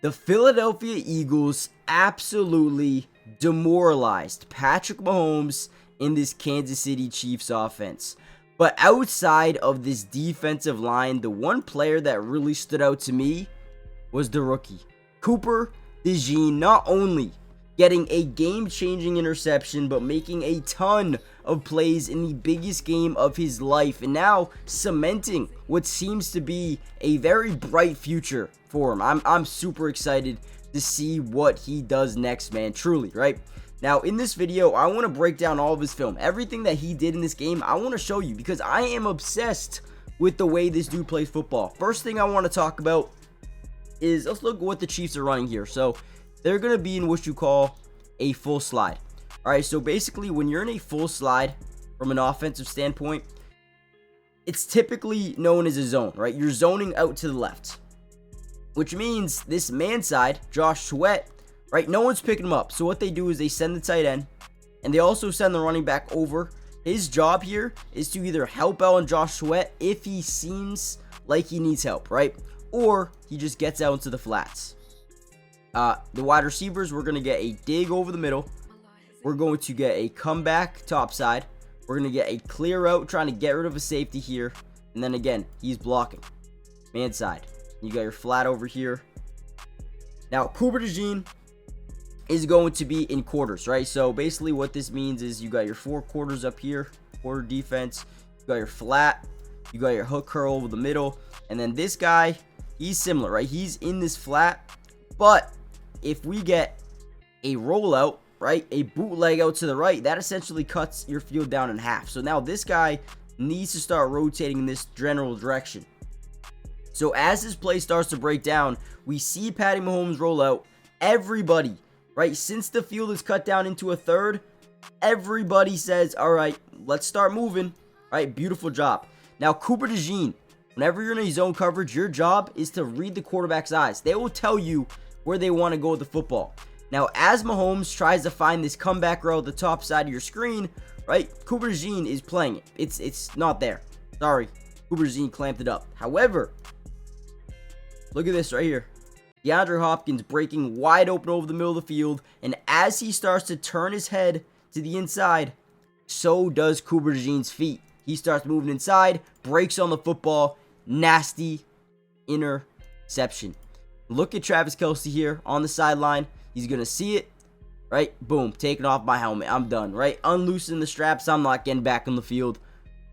The Philadelphia Eagles absolutely demoralized Patrick Mahomes in this Kansas City Chiefs offense. But outside of this defensive line, the one player that really stood out to me was the rookie, Cooper DeJean, not only getting a game-changing interception, but making a ton of plays in the biggest game of his life, and now cementing what seems to be a very bright future for him. I'm super excited to see what he does next, man, truly, right? Now, in this video, I want to break down all of his film. Everything that he did in this game, I want to show you because I am obsessed with the way this dude plays football. First thing I want to talk about is, let's look at what the Chiefs are running here. So, they're going to be in what you call a full slide. All right, so basically, when you're in a full slide from an offensive standpoint, it's typically known as a zone, right? You're zoning out to the left, which means this man side, Josh Sweat, right? No one's picking him up. So what they do is they send the tight end, and they also send the running back over. His job here is to either help out on Josh Sweat if he seems like he needs help, right? Or he just gets out into the flats. The wide receivers, we're going to get a dig over the middle. We're going to get a comeback top side. We're going to get a clear out, trying to get rid of a safety here. And then again, he's blocking. Man side. You got your flat over here. Now, Cooper DeJean is going to be in quarters, right? So basically what this means is you got your four quarters up here, quarter defense. You got your flat. You got your hook curl over the middle. And then this guy, he's similar, right? He's in this flat. But if we get a rollout, right, a bootleg out to the right, that essentially cuts your field down in half. So now this guy needs to start rotating in this general direction. So as this play starts to break down, we see Patty Mahomes roll out. Everybody, right, since the field is cut down into a third, everybody says, all right, let's start moving. All right, beautiful job. Now, Cooper DeJean, whenever you're in a zone coverage, your job is to read the quarterback's eyes. They will tell you where they want to go with the football. Now, as Mahomes tries to find this comeback row at the top side of your screen, right, Cooper DeJean is playing it. It's not there. Sorry, Cooper DeJean clamped it up. However, look at this right here. DeAndre Hopkins breaking wide open over the middle of the field, and as he starts to turn his head to the inside, so does Cooper DeJean's feet. He starts moving inside, breaks on the football, nasty interception. Look at Travis Kelce here on the sideline. He's going to see it, right? Boom, taking off my helmet. I'm done, right? Unloosening the straps. I'm not getting back on the field.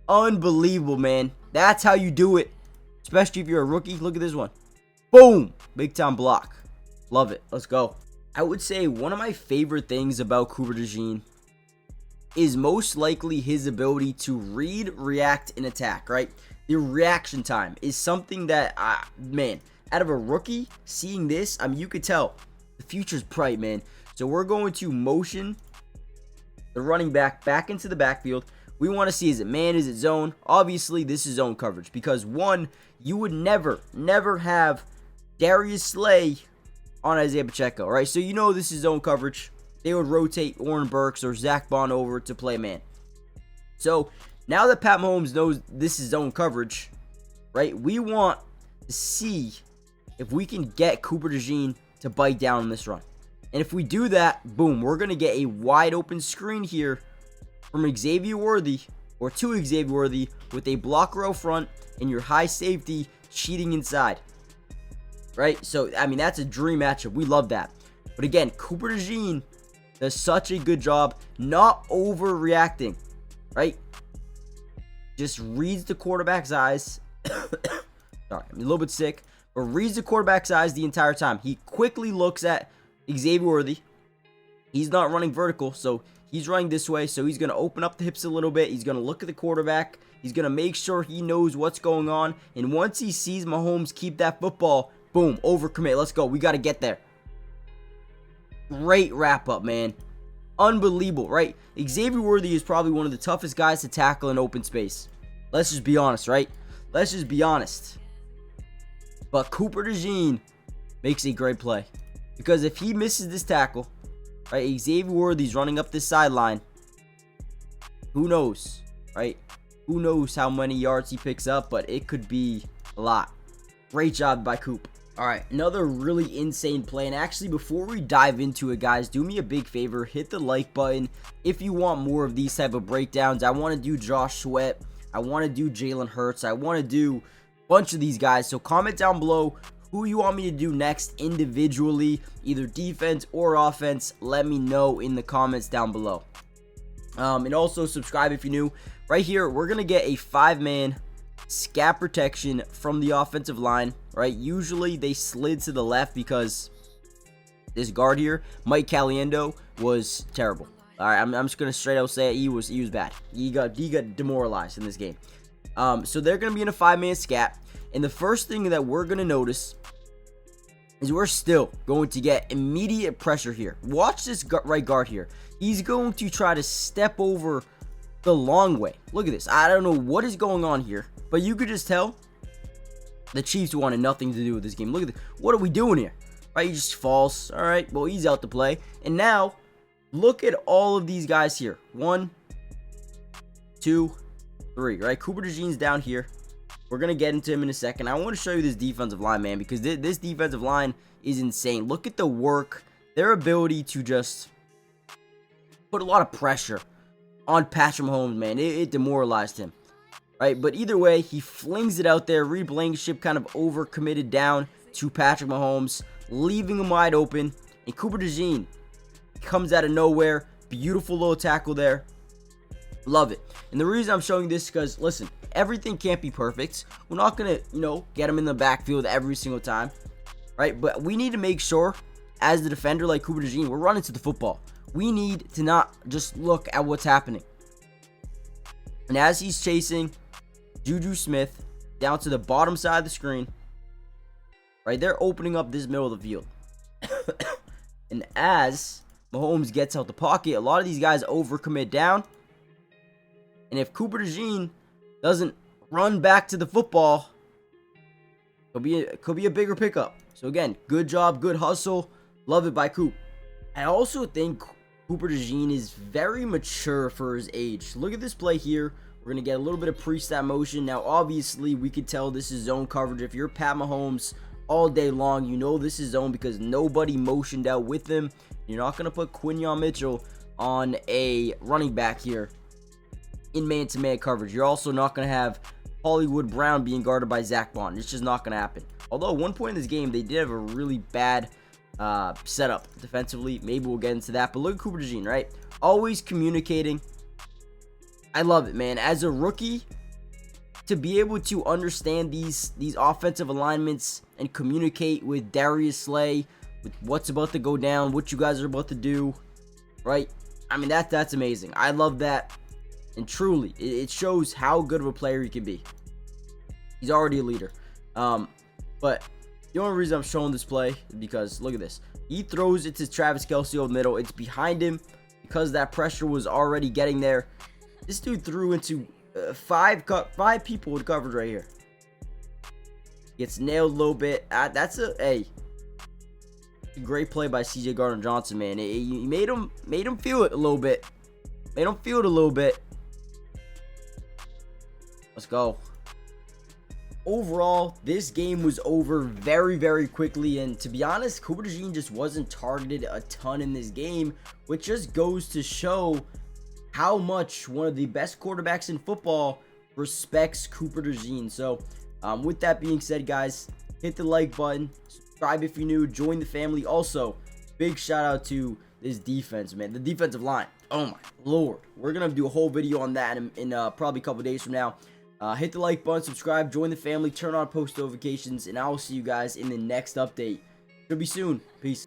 Unbelievable, man. That's how you do it, especially if you're a rookie. Look at this one. Boom, big time block. Love it. Let's go. I would say one of my favorite things about Cooper DeJean is most likely his ability to read, react, and attack, right? The reaction time is something that, man, out of a rookie, seeing this, I mean, you could tell the future's bright, man. So we're going to motion the running back into the backfield. We want to see, is it man, is it zone? Obviously, this is zone coverage because, one, you would never have Darius Slay on Isaiah Pacheco, right? So you know this is zone coverage. They would rotate Oren Burks or Zach Bond over to play man. So now that Pat Mahomes knows this is zone coverage, right, we want to see if we can get Cooper DeJean to bite down on this run. And if we do that, boom, we're going to get a wide open screen here from Xavier Worthy, or to Xavier Worthy, with a blocker out front and your high safety cheating inside. Right? So, I mean, that's a dream matchup. We love that. But again, Cooper DeJean does such a good job not overreacting, right? Just reads the quarterback's eyes. Sorry, I'm a little bit sick. But reads the quarterback's eyes the entire time. He quickly looks at Xavier Worthy. He's not running vertical, so he's running this way. So he's going to open up the hips a little bit. He's going to look at the quarterback. He's going to make sure he knows what's going on. And once he sees Mahomes keep that football, boom, overcommit. Let's go. We got to get there. Great wrap up, man. Unbelievable, right? Xavier Worthy is probably one of the toughest guys to tackle in open space. Let's just be honest, right? Let's just be honest. But Cooper DeJean makes a great play. Because if he misses this tackle, right, Xavier Worthy's running up this sideline. Who knows, right? Who knows how many yards he picks up, but it could be a lot. Great job by Coop. Alright, another really insane play. And actually, before we dive into it, guys, do me a big favor. Hit the like button if you want more of these type of breakdowns. I want to do Josh Sweat. I want to do Jalen Hurts. I want to do a bunch of these guys. So comment down below who you want me to do next individually, either defense or offense. Let me know in the comments down below. And also subscribe if you're new. Right here, we're going to get a 5-man scat protection from the offensive line, right? Usually they slid to the left because this guard here, Mike Caliendo, was terrible. All right, I'm just gonna straight out say it. He was bad. He got demoralized in this game. So they're gonna be in a 5-man scat, and the first thing that we're gonna notice is we're still going to get immediate pressure here. Watch this right guard here. He's going to try to step over the long way. Look at this. I don't know what is going on here, but you could just tell the Chiefs wanted nothing to do with this game. Look at this. What are we doing here? Right, he just falls. All right, well, he's out to play. And now, look at all of these guys here. 1, 2, 3. Right, Cooper DeJean's down here. We're going to get into him in a second. I want to show you this defensive line, man, because this defensive line is insane. Look at the work, their ability to just put a lot of pressure on Patrick Mahomes, man. It demoralized him. Right, but either way, he flings it out there. Reed Blankenship kind of overcommitted down to Patrick Mahomes, leaving him wide open. And Cooper DeJean comes out of nowhere. Beautiful little tackle there. Love it. And the reason I'm showing this is because, listen, everything can't be perfect. We're not going to, get him in the backfield every single time. Right, but we need to make sure, as the defender like Cooper DeJean, we're running to the football. We need to not just look at what's happening. And as he's chasing Juju Smith down to the bottom side of the screen, right, they're opening up this middle of the field. And as Mahomes gets out the pocket, a lot of these guys overcommit down. And if Cooper DeJean doesn't run back to the football, could be a bigger pickup. So again, good job, good hustle. Love it by Coop. I also think Cooper DeJean is very mature for his age. Look at this play here. We're going to get a little bit of pre-snap motion. Now, obviously, we could tell this is zone coverage. If you're Pat Mahomes all day long, you know this is zone because nobody motioned out with him. You're not going to put Quinyon Mitchell on a running back here in man-to-man coverage. You're also not going to have Hollywood Brown being guarded by Zach Bond. It's just not going to happen. Although, at one point in this game, they did have a really bad setup defensively. Maybe we'll get into that. But look at Cooper DeJean, right? Always communicating. I love it, man. As a rookie, to be able to understand these offensive alignments and communicate with Darius Slay, with what's about to go down, what you guys are about to do, right? I mean, that's amazing. I love that. And truly, it shows how good of a player he can be. He's already a leader. But the only reason I'm showing this play is because, look at this. He throws it to Travis Kelce over the middle. It's behind him because that pressure was already getting there. This dude threw into five people with coverage right here. Gets nailed a little bit. That's a great play by CJ Gardner-Johnson, man. He made him feel it a little bit. Made him feel it a little bit. Let's go. Overall, this game was over very, very quickly. And to be honest, Cooper DeJean just wasn't targeted a ton in this game, which just goes to show how much one of the best quarterbacks in football respects Cooper DeJean. So, with that being said, guys, hit the like button, subscribe if you're new, join the family. Also, big shout out to this defense, man. The defensive line. Oh my lord. We're going to do a whole video on that in probably a couple days from now. Hit the like button, subscribe, join the family, turn on post notifications, and I will see you guys in the next update. Should be soon. Peace.